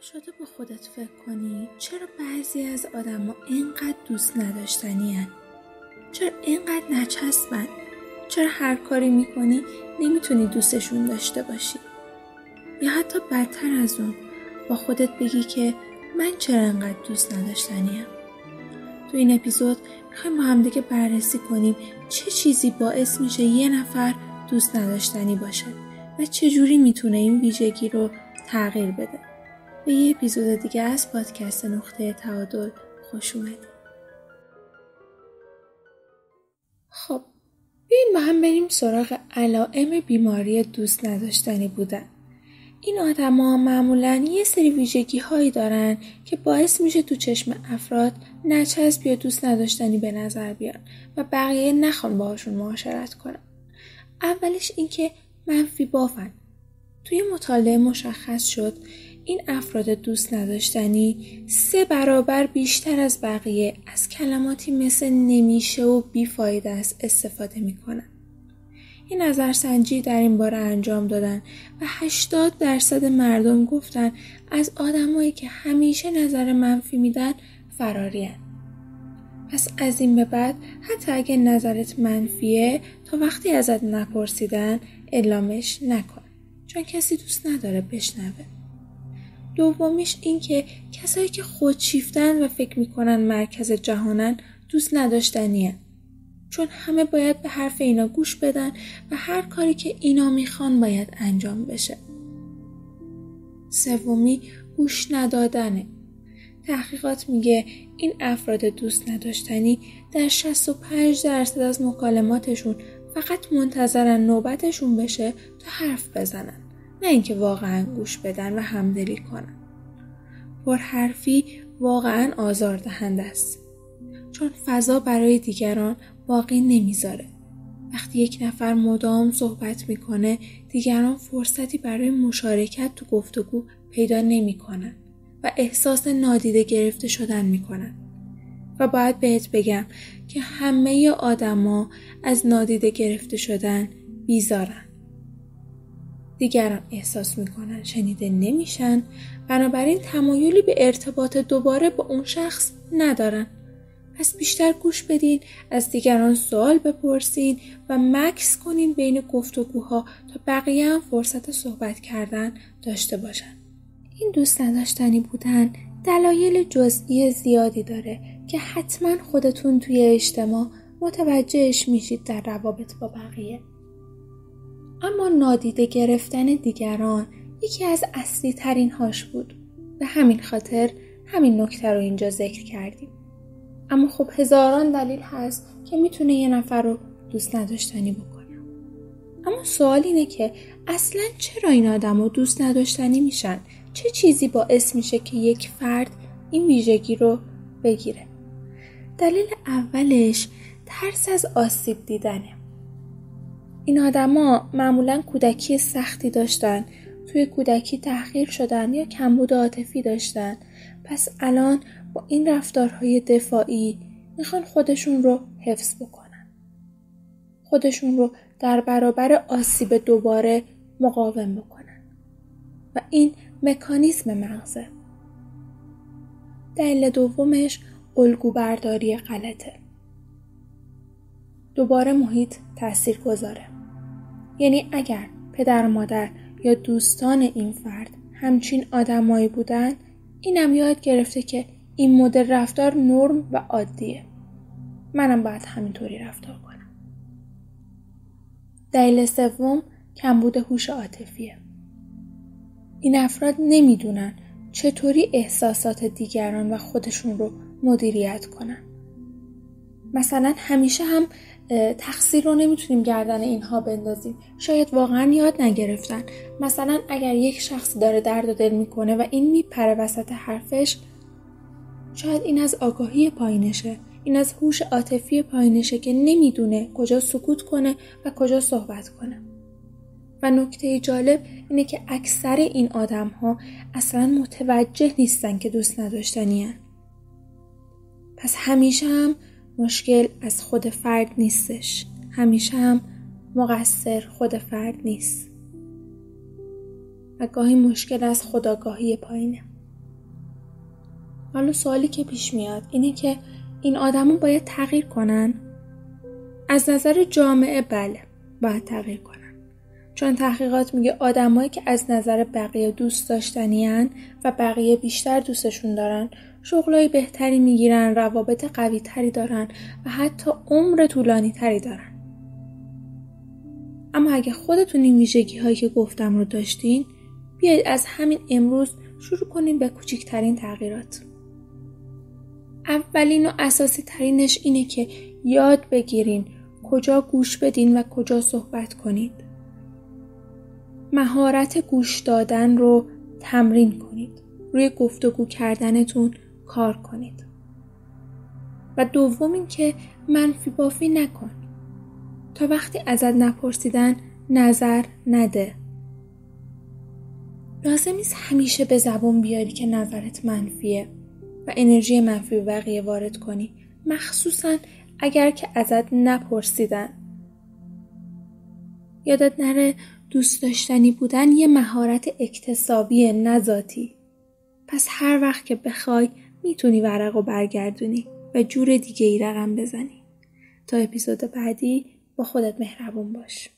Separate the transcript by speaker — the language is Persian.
Speaker 1: شده با خودت فکر کنی چرا بعضی از آدم‌ها اینقدر دوست نداشتنی‌ان؟ چرا اینقدر نچسبن؟ چرا هر کاری میکنی نمیتونی دوستشون داشته باشی؟ یا حتی بدتر از اون با خودت بگی که من چرا اینقدر دوست نداشتنیم؟ تو این اپیزود میخوایم با همدیگه بررسی کنیم چه چیزی باعث میشه یه نفر دوست نداشتنی باشه و چجوری میتونه این ویژگی رو تغییر بده. به یه اپیزود دیگه از پادکست نقطه تعادل خوش اومدید. خب بیاین با هم بریم سراغ علائم بیماری دوست نداشتنی بودن. این آدما معمولاً یه سری ویژگی هایی دارن که باعث میشه تو چشم افراد نچسب یا دوست نداشتنی به نظر بیان و بقیه نخوان باهاشون معاشرت کنن. اولش این که منفی بافن. توی مطالعه مشخص شد این افراد دوست نداشتنی 3 برابر بیشتر از بقیه از کلماتی مثل نمیشه و بیفایده است استفاده میکنن. این نظرسنجی در این باره انجام دادن و 80% مردم گفتن از آدمایی که همیشه نظر منفی میدن فرارین. پس از این به بعد حتی اگه نظرت منفیه تا وقتی ازت نپرسیدن اعلامش نکن، چون کسی دوست نداره بشنوه. دومیش این که کسایی که خودشیفتن و فکر میکنن مرکز جهانن دوست نداشتنیه، چون همه باید به حرف اینا گوش بدن و هر کاری که اینا میخوان باید انجام بشه. سومی گوش ندادنه. تحقیقات میگه این افراد دوست نداشتنی در 65% از مکالماتشون فقط منتظرن نوبتشون بشه تا حرف بزنن، نه اینکه واقعا گوش بدن و همدلی کنن. پرحرفی واقعا آزاردهنده است، چون فضا برای دیگران باقی نمیذاره. وقتی یک نفر مدام صحبت میکنه، دیگران فرصتی برای مشارکت تو گفتگو پیدا نمیکنن و احساس نادیده گرفته شدن میکنن. و باید بهت بگم که همه آدما از نادیده گرفته شدن بیزارن. دیگران احساس میکنن شنیده نمیشن، بنابراین تمایلی به ارتباط دوباره با اون شخص ندارن. پس بیشتر گوش بدین، از دیگران سوال بپرسین و مکث کنین بین گفتگوها تا بقیه هم فرصت صحبت کردن داشته باشن. این دوست نداشتنی بودن دلایل جزئی زیادی داره که حتما خودتون توی اجتماع متوجهش میشید در روابط با بقیه. اما نادیده گرفتن دیگران یکی از اصلی ترین هاش بود. به همین خاطر همین نکته رو اینجا ذکر کردیم. اما خب هزاران دلیل هست که میتونه یه نفر رو دوست نداشتنی بکنه. اما سوال اینه که اصلاً چرا این آدم رو دوست نداشتنی میشن؟ چه چیزی باعث میشه که یک فرد این ویژگی رو بگیره؟ دلیل اولش ترس از آسیب دیدنه. این آدما معمولاً کودکی سختی داشتن، توی کودکی تحقیر شدن یا کمبود عاطفی داشتن. پس الان با این رفتارهای دفاعی میخوان خودشون رو حفظ بکنن. خودشون رو در برابر آسیب دوباره مقاوم بکنن. و این مکانیزم مغزه. دلیل دومش الگوبرداری غلطه. دوباره محیط تأثیر گذاره. یعنی اگر پدر و مادر یا دوستان این فرد همچین آدمایی بودن، اینم یاد گرفته که این مدل رفتار نرم و عادیه. منم باید همینطوری رفتار کنم. دلیل سوم کمبود هوش عاطفیه. این افراد نمیدونن چطوری احساسات دیگران و خودشون رو مدیریت کنن. مثلا همیشه هم تقصیر رو نمیتونیم گردن اینها بندازیم. شاید واقعا یاد نگرفتن. مثلا اگر یک شخص داره درد و دل میکنه و این میپره وسط حرفش، شاید این از آگاهی پایینشه، این از هوش عاطفی پایینشه که نمیدونه کجا سکوت کنه و کجا صحبت کنه. و نکته جالب اینه که اکثر این آدم‌ها اصلا متوجه نیستن که دوست نداشتنی هن. پس همیشه هم مشکل از خود فرد نیستش. همیشه هم مقصر خود فرد نیست. و گاهی مشکل از خودآگاهی پایینه. حالا سوالی که پیش میاد اینه که این آدما باید تغییر کنن؟ از نظر جامعه بله، باید تغییر کنن. چون تحقیقات میگه آدمایی که از نظر بقیه دوست داشتنیان و بقیه بیشتر دوستشون دارن، شغلای بهتری میگیرن، روابط قوی تری دارن و حتی عمر طولانی تری دارن. اما اگه خودتون این ویژگی هایی که گفتم رو داشتین، بیایید از همین امروز شروع کنیم به کوچکترین تغییرات. اولین و اساسی ترینش اینه که یاد بگیرین کجا گوش بدین و کجا صحبت کنید. مهارت گوش دادن رو تمرین کنید. روی گفتگو کردنتون کار کنید. و دوم این که منفی بافی نکن. تا وقتی ازت نپرسیدن نظر نده. لازم نیست همیشه به زبون بیاری که نظرت منفیه و انرژی منفی به بقیه وارد کنی، مخصوصا اگر که ازت نپرسیدن. یادت نره دوست داشتنی بودن یه مهارت اکتسابیه، نه ذاتی. پس هر وقت که بخوای میتونی ورقو برگردونی و جور دیگه ای رقم بزنی. تا اپیزود بعدی با خودت مهربون باش.